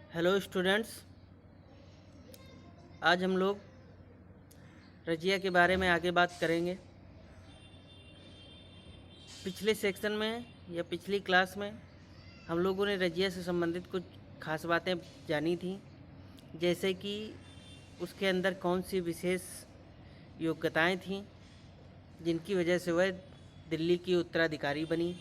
Hello students. आज हम लोग रजिया के बारे में आगे बात करेंगे। पिछले सेक्शन में या पिछली क्लास में हम लोगों ने रजिया से संबंधित कुछ खास बातें जानी थी, जैसे कि उसके अंदर कौन सी विशेष योग्यताएं थीं जिनकी वजह से वह दिल्ली की उत्तराधिकारी बनी।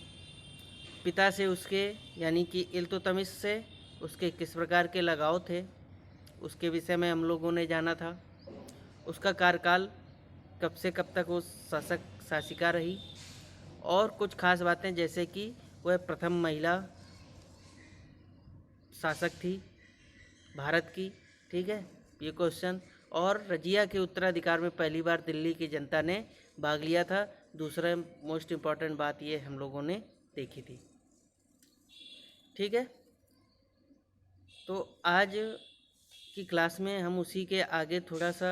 पिता से उसके यानी कि इल्तुतमिश से उसके किस प्रकार के लगाव थे, उसके विषय में हम लोगों ने जाना था। उसका कार्यकाल कब से कब तक वो शासिका रही, और कुछ खास बातें जैसे कि वह प्रथम महिला शासक थी भारत की। ठीक है, ये क्वेश्चन। और रजिया के उत्तराधिकार में पहली बार दिल्ली की जनता ने भाग लिया था। दूसरा मोस्ट इम्पॉर्टेंट बात ये हम लोगों ने देखी थी। ठीक है, तो आज की क्लास में हम उसी के आगे थोड़ा सा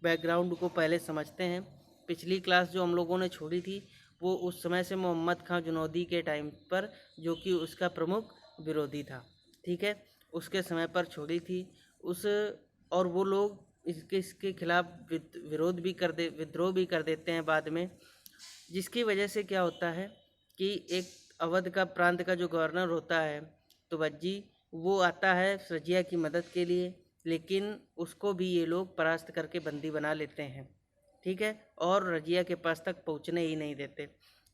बैकग्राउंड को पहले समझते हैं। पिछली क्लास जो हम लोगों ने छोड़ी थी वो उस समय से मोहम्मद खां जुनौदी के टाइम पर, जो कि उसका प्रमुख विरोधी था। ठीक है, उसके समय पर छोड़ी थी उस, और वो लोग इसके खिलाफ विद्रोह भी कर देते हैं बाद में, जिसकी वजह से क्या होता है कि एक अवध का प्रांत का जो गवर्नर होता है तुवज्जी, वो आता है रजिया की मदद के लिए, लेकिन उसको भी ये लोग परास्त करके बंदी बना लेते हैं। ठीक है, और रजिया के पास तक पहुंचने ही नहीं देते।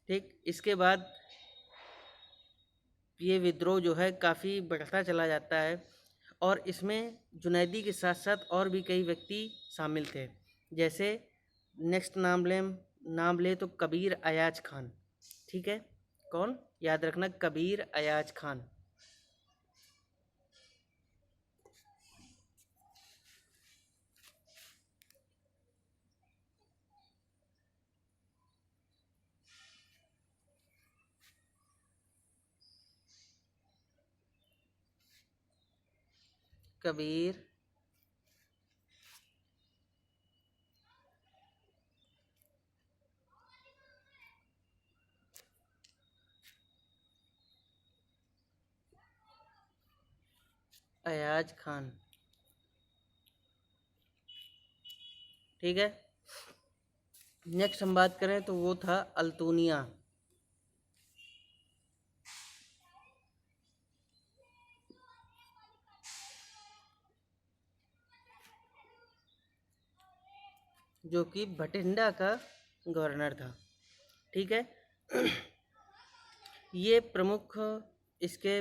ठीक, इसके बाद ये विद्रोह जो है काफ़ी बढ़ता चला जाता है, और इसमें जुनैदी के साथ साथ और भी कई व्यक्ति शामिल थे। जैसे नेक्स्ट नाम ले तो कबीर अयाज खान। ठीक है, कौन, याद रखना, कबीर अयाज खान। कबीर अयाज खान। ठीक है, नेक्स्ट हम बात करें तो वो था अल्तूनिया। जो कि भटिंडा का गवर्नर था। ठीक है, ये प्रमुख इसके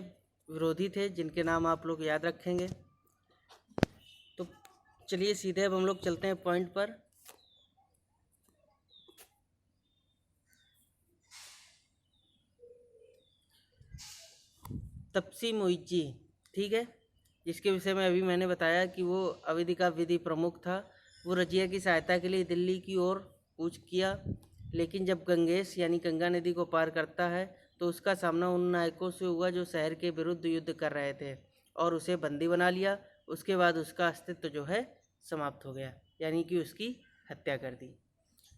विरोधी थे जिनके नाम आप लोग याद रखेंगे। तो चलिए सीधे अब हम लोग चलते हैं पॉइंट पर। तपसी मुइज्जी, ठीक है, जिसके विषय में अभी मैंने बताया कि वो अवधि का विधि प्रमुख था। वो रजिया की सहायता के लिए दिल्ली की ओर कूच किया, लेकिन जब गंगेश यानी गंगा नदी को पार करता है तो उसका सामना उन नायकों से हुआ जो शहर के विरुद्ध युद्ध कर रहे थे, और उसे बंदी बना लिया। उसके बाद उसका अस्तित्व जो है समाप्त हो गया, यानी कि उसकी हत्या कर दी।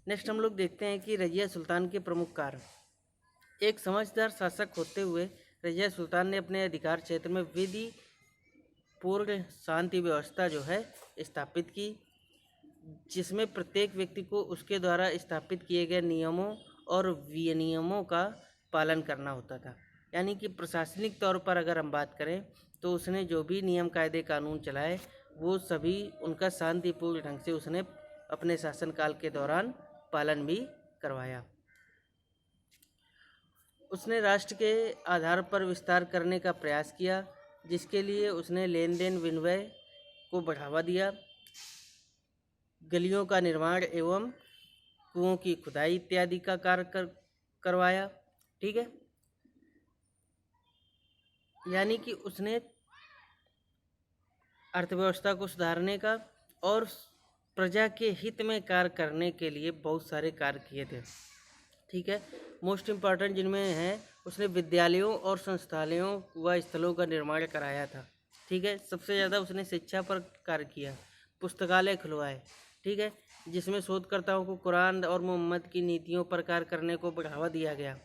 नेक्स्ट हम लोग देखते हैं कि रजिया सुल्तान के प्रमुख कार्य। एक समझदार शासक होते हुए रजिया सुल्तान ने अपने अधिकार क्षेत्र में विधि पूर्ण शांति व्यवस्था जो है स्थापित की, जिसमें प्रत्येक व्यक्ति को उसके द्वारा स्थापित किए गए नियमों और विनियमों का पालन करना होता था। यानी कि प्रशासनिक तौर पर अगर हम बात करें तो उसने जो भी नियम कायदे कानून चलाए वो सभी उनका शांतिपूर्ण ढंग से उसने अपने शासनकाल के दौरान पालन भी करवाया। उसने राष्ट्र के आधार पर विस्तार करने का प्रयास किया, जिसके लिए उसने लेन देन विनिमय को बढ़ावा दिया, गलियों का निर्माण एवं कुओं की खुदाई इत्यादि का कार्य करवाया। ठीक है, यानी कि उसने अर्थव्यवस्था को सुधारने का और प्रजा के हित में कार्य करने के लिए बहुत सारे कार्य किए थे। ठीक है, मोस्ट इम्पॉर्टेंट जिनमें है उसने विद्यालयों और संस्थालयों व स्थलों का निर्माण कराया था। ठीक है, सबसे ज़्यादा उसने शिक्षा पर कार्य किया, पुस्तकालय खुलवाए। ठीक है, जिसमें शोधकर्ताओं को कुरान और मोहम्मद की नीतियों पर कार्य करने को बढ़ावा दिया गया।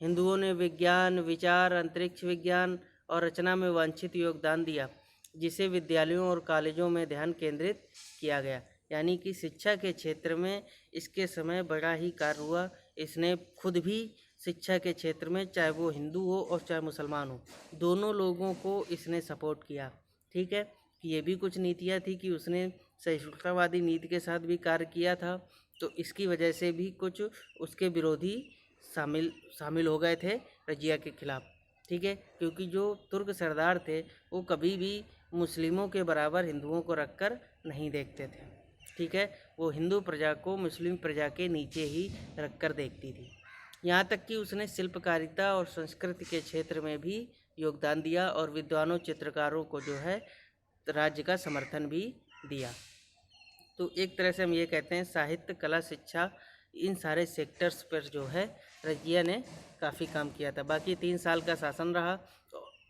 हिंदुओं ने विज्ञान, विचार, अंतरिक्ष विज्ञान और रचना में वांछित योगदान दिया, जिसे विद्यालयों और कॉलेजों में ध्यान केंद्रित किया गया। यानी कि शिक्षा के क्षेत्र में इसके समय बड़ा ही कार्य हुआ। इसने खुद भी शिक्षा के क्षेत्र में, चाहे वो हिंदू हो और चाहे मुसलमान हो, दोनों लोगों को इसने सपोर्ट किया। ठीक है, कि ये भी कुछ नीतियाँ थी कि उसने सहिष्णुतावादी नीति के साथ भी कार्य किया था, तो इसकी वजह से भी कुछ उसके विरोधी शामिल हो गए थे रजिया के खिलाफ। ठीक है, क्योंकि जो तुर्क सरदार थे वो कभी भी मुस्लिमों के बराबर हिंदुओं को रखकर नहीं देखते थे। ठीक है, वो हिंदू प्रजा को मुस्लिम प्रजा के नीचे ही रखकर देखती थी। यहाँ तक कि उसने शिल्पकारिता और संस्कृति के क्षेत्र में भी योगदान दिया और विद्वानों, चित्रकारों को जो है राज्य का समर्थन भी दिया। तो एक तरह से हम ये कहते हैं साहित्य, कला, शिक्षा, इन सारे सेक्टर्स पर जो है रजिया ने काफ़ी काम किया था। बाकी 3 साल का शासन रहा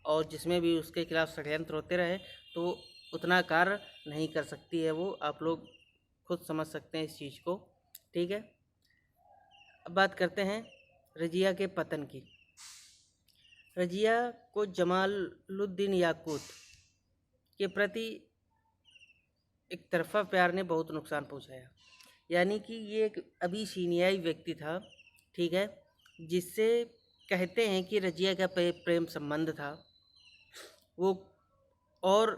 और जिसमें भी उसके खिलाफ षड्यंत्र होते रहे, तो उतना कार्य नहीं कर सकती है वो। आप लोग खुद समझ सकते हैं इस चीज़ को। ठीक है, अब बात करते हैं रजिया के पतन की। रजिया को जमालुद्दीन याकूत के प्रति एक तरफा प्यार ने बहुत नुकसान पहुंचाया। यानी कि ये एक अबिसिनियाई व्यक्ति था, ठीक है, जिससे कहते हैं कि रजिया का प्रेम संबंध था वो, और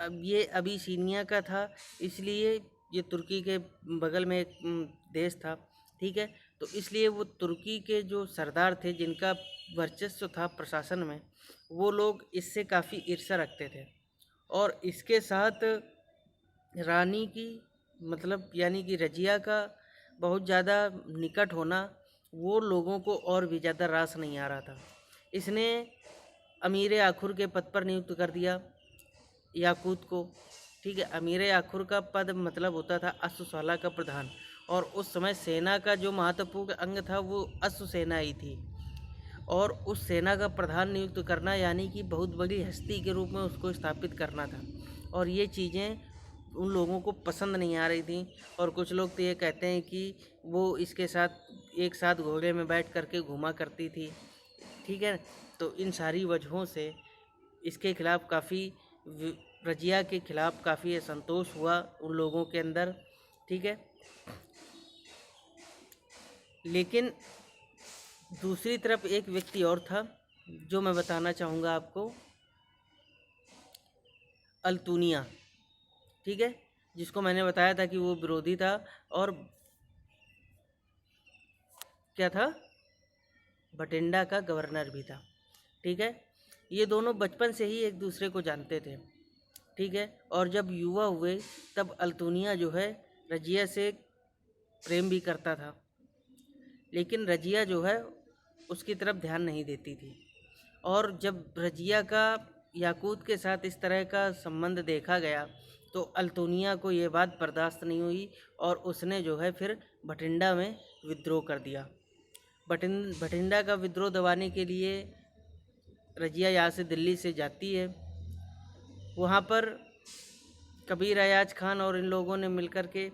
अब ये अबिसिनिया का था, इसलिए ये तुर्की के बगल में एक देश था। ठीक है, तो इसलिए वो तुर्की के जो सरदार थे, जिनका वर्चस्व था प्रशासन में, वो लोग इससे काफ़ी ईर्ष्या रखते थे। और इसके साथ रानी की, मतलब यानी कि रजिया का बहुत ज़्यादा निकट होना, वो लोगों को और भी ज़्यादा रास नहीं आ रहा था। इसने अमीर आखुर के पद पर नियुक्त कर दिया याकूत को। ठीक है, अमीर आखुर का पद मतलब होता था अश्वशाला का प्रधान, और उस समय सेना का जो महत्वपूर्ण अंग था वो अश्व सेना ही थी। और उस सेना का प्रधान नियुक्त करना यानी कि बहुत बड़ी हस्ती के रूप में उसको स्थापित करना था। और ये चीज़ें उन लोगों को पसंद नहीं आ रही थी। और कुछ लोग तो ये कहते हैं कि वो इसके साथ एक साथ घोड़े में बैठ करके घूमा करती थी। ठीक है, तो इन सारी वजहों से इसके खिलाफ काफ़ी, रजिया के खिलाफ काफ़ी असंतोष हुआ उन लोगों के अंदर। ठीक है, लेकिन दूसरी तरफ एक व्यक्ति और था जो मैं बताना चाहूँगा आपको, अल्तुनिया। ठीक है, जिसको मैंने बताया था कि वो विरोधी था और क्या था, भटिंडा का गवर्नर भी था। ठीक है, ये दोनों बचपन से ही एक दूसरे को जानते थे। ठीक है, और जब युवा हुए तब अल्तुनिया जो है रजिया से प्रेम भी करता था, लेकिन रजिया जो है उसकी तरफ ध्यान नहीं देती थी। और जब रजिया का याकूत के साथ इस तरह का संबंध देखा गया तो अल्तुनिया को ये बात बर्दाश्त नहीं हुई और उसने जो है फिर भटिंडा में विद्रोह कर दिया। भटिंडा का विद्रोह दबाने के लिए रजिया यहाँ से दिल्ली से जाती है। वहाँ पर कबीर अयाज खान और इन लोगों ने मिलकर के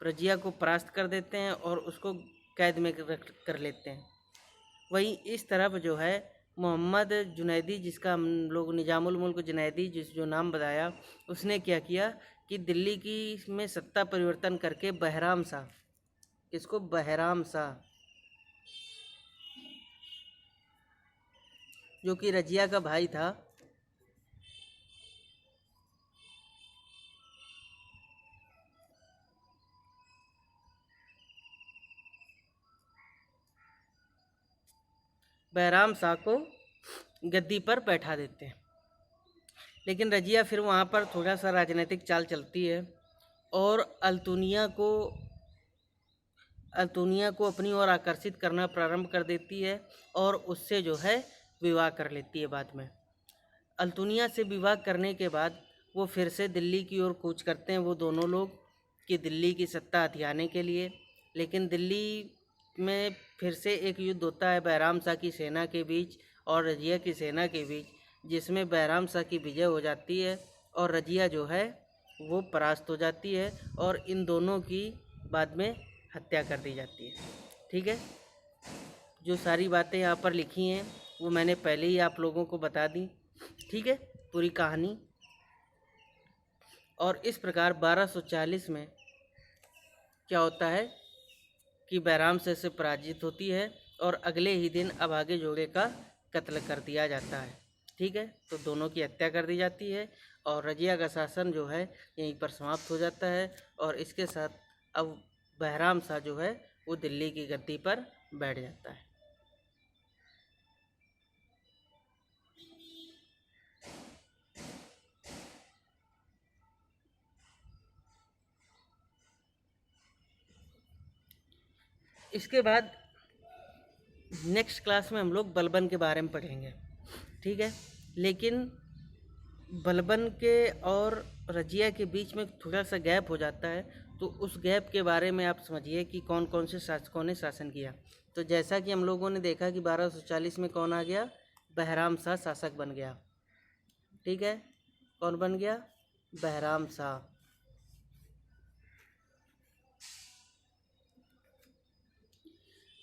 रजिया को परास्त कर देते हैं और उसको कैद में कर लेते हैं। वहीं इस तरफ जो है मोहम्मद जुनैदी, जिसका हम लोग निजामुल मुल्क जुनैदी जो नाम बताया, उसने क्या किया कि दिल्ली की में सत्ता परिवर्तन करके बहराम शाह, इसको बहराम शाह, जो कि रजिया का भाई था, बहराम शाह को गद्दी पर बैठा देते हैं। लेकिन रजिया फिर वहाँ पर थोड़ा सा राजनीतिक चाल चलती है और अल्तुनिया को अपनी ओर आकर्षित करना प्रारंभ कर देती है और उससे जो है विवाह कर लेती है। बाद में अल्तुनिया से विवाह करने के बाद वो फिर से दिल्ली की ओर कूच करते हैं, वो दोनों लोग, कि दिल्ली की सत्ता हथियाने के लिए। लेकिन दिल्ली में फिर से एक युद्ध होता है बहराम शाह की सेना के बीच और रजिया की सेना के बीच, जिसमें बहराम शाह की विजय हो जाती है और रजिया जो है वो परास्त हो जाती है और इन दोनों की बाद में हत्या कर दी जाती है। ठीक है, जो सारी बातें यहाँ पर लिखी हैं वो मैंने पहले ही आप लोगों को बता दी, ठीक है, पूरी कहानी। और इस प्रकार 1240 में क्या होता है कि बैराम से पराजित होती है और अगले ही दिन अभागे जोड़े का कत्ल कर दिया जाता है, ठीक है। तो दोनों की हत्या कर दी जाती है और रजिया का शासन जो है यहीं पर समाप्त हो जाता है। और इसके साथ अब बहराम शाह जो है वो दिल्ली की गद्दी पर बैठ जाता है। इसके बाद नेक्स्ट क्लास में हम लोग बलबन के बारे में पढ़ेंगे, ठीक है। लेकिन बलबन के और रजिया के बीच में थोड़ा सा गैप हो जाता है, तो उस गैप के बारे में आप समझिए कि कौन कौन से शासकों ने शासन किया। तो जैसा कि हम लोगों ने देखा कि 1240 में कौन आ गया, बहराम शाह शासक बन गया, ठीक है। कौन बन गया, बहराम शाह।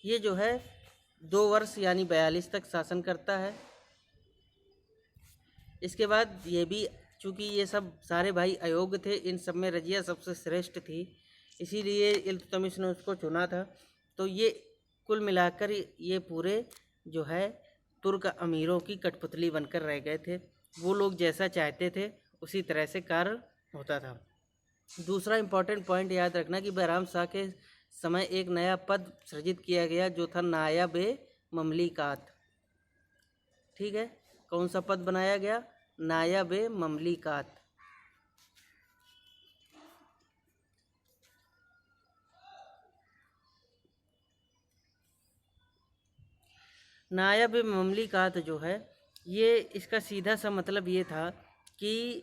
ये जो है 2 वर्ष यानी 42 तक शासन करता है। इसके बाद ये भी, चूँकि ये सब सारे भाई अयोग्य थे, इन सब में रजिया सबसे श्रेष्ठ थी, इसीलिए इल्तुतमिश ने उसको चुना था। तो ये कुल मिलाकर ये पूरे जो है तुर्क अमीरों की कठपुतली बनकर रह गए थे। वो लोग जैसा चाहते थे उसी तरह से कार्य होता था। दूसरा इम्पॉर्टेंट पॉइंट याद रखना कि बहराम शाह के समय एक नया पद सृजित किया गया जो था नायब ए ममलिकात, ठीक है। कौन सा पद बनाया गया, नायब ए ममलिकात। नायब ए ममलिकात जो है ये, इसका सीधा सा मतलब ये था कि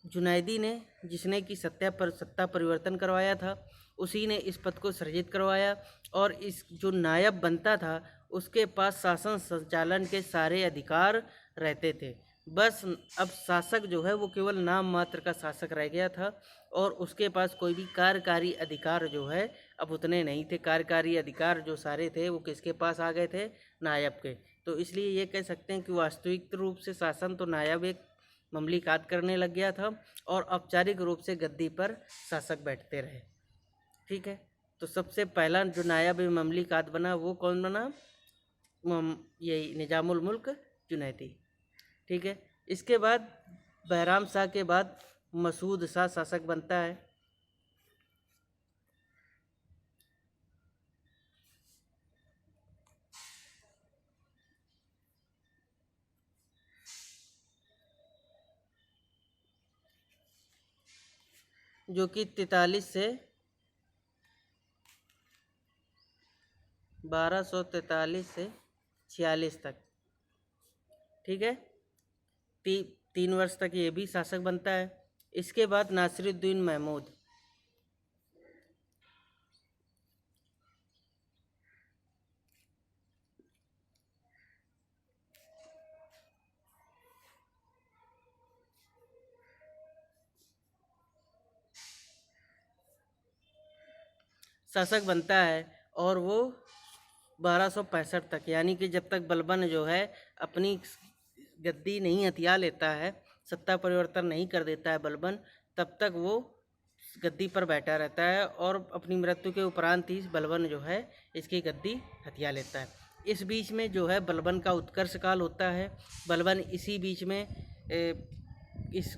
जुनैदी ने, जिसने कि सत्ता परिवर्तन करवाया था, उसी ने इस पद को सृजित करवाया। और इस जो नायब बनता था उसके पास शासन संचालन के सारे अधिकार रहते थे। बस अब शासक जो है वो केवल नाम मात्र का शासक रह गया था और उसके पास कोई भी कार्यकारी अधिकार जो है अब उतने नहीं थे। कार्यकारी अधिकार जो सारे थे वो किसके पास आ गए थे, नायब के। तो इसलिए ये कह सकते हैं कि वास्तविक रूप से शासन तो नायब एक ममलिकात करने लग गया था और औपचारिक रूप से गद्दी पर शासक बैठते रहे, ठीक है। तो सबसे पहला जो नायब ममलिकात बना वो कौन बना, यही निजामुल मुल्क जुनैदी, ठीक है। इसके बाद बहराम शाह के बाद मसूद शाह शासक बनता है। जो कि 43 से 1243 से 46 तक, ठीक है। 3 वर्ष तक ये भी शासक बनता है। इसके बाद नासिरुद्दीन महमूद, शासक बनता है और वो 1265 तक, यानी कि जब तक बलबन जो है अपनी गद्दी नहीं हथिया लेता है, सत्ता परिवर्तन नहीं कर देता है बलबन, तब तक वो गद्दी पर बैठा रहता है और अपनी मृत्यु के उपरांत ही बलबन जो है इसकी गद्दी हथिया लेता है। इस बीच में जो है बलबन का उत्कर्ष काल होता है। बलबन इसी बीच में इस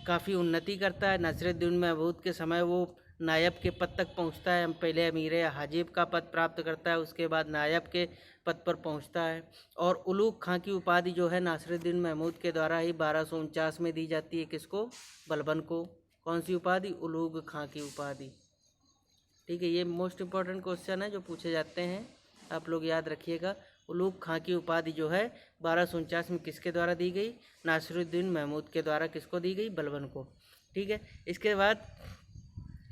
काफ़ी उन्नति करता है। नासिरुद्दीन महमूद के समय वो नायब के पद तक पहुंचता है। पहले अमीर हाजिब का पद प्राप्त करता है, उसके बाद नायब के पद पर पहुंचता है। और उलूग खां की उपाधि जो है नासिरुद्दीन महमूद के द्वारा ही 1249 में दी जाती है। किसको, बलबन को। कौन सी उपाधि, उलूग खां की उपाधि, ठीक है। ये मोस्ट इम्पॉर्टेंट क्वेश्चन है जो पूछे जाते हैं, आप लोग याद रखिएगा। उलूग खां की उपाधि जो है 1249 में किसके द्वारा दी गई, नासिरुद्दीन महमूद के द्वारा किसको दी गई, बलबन को, ठीक है। इसके बाद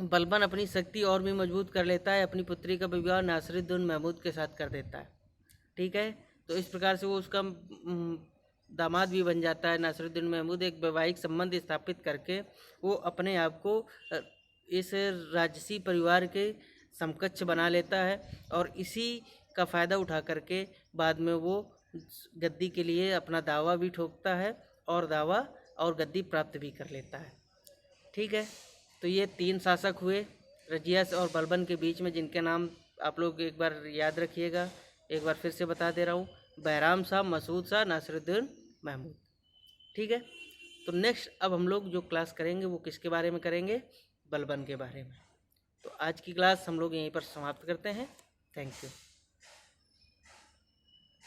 बलबन अपनी शक्ति और भी मजबूत कर लेता है, अपनी पुत्री का विवाह नासिरुद्दीन महमूद के साथ कर देता है, ठीक है। तो इस प्रकार से वो उसका दामाद भी बन जाता है। नासिरुद्दीन महमूद एक वैवाहिक संबंध स्थापित करके वो अपने आप को इस राजसी परिवार के समकक्ष बना लेता है और इसी का फ़ायदा उठा करके बाद में वो गद्दी के लिए अपना दावा भी ठोकता है और दावा और गद्दी प्राप्त भी कर लेता है। ठीक है, तो ये 3 शासक हुए रजिया और बलबन के बीच में, जिनके नाम आप लोग एक बार याद रखिएगा। एक बार फिर से बता दे रहा हूँ, बहराम शाह, मसूद शाह, नासिरुद्दीन महमूद। ठीक है, तो नेक्स्ट अब हम लोग जो क्लास करेंगे वो किसके बारे में करेंगे? बलबन के बारे में। तो आज की क्लास हम लोग यहीं पर समाप्त करते हैं। Thank you.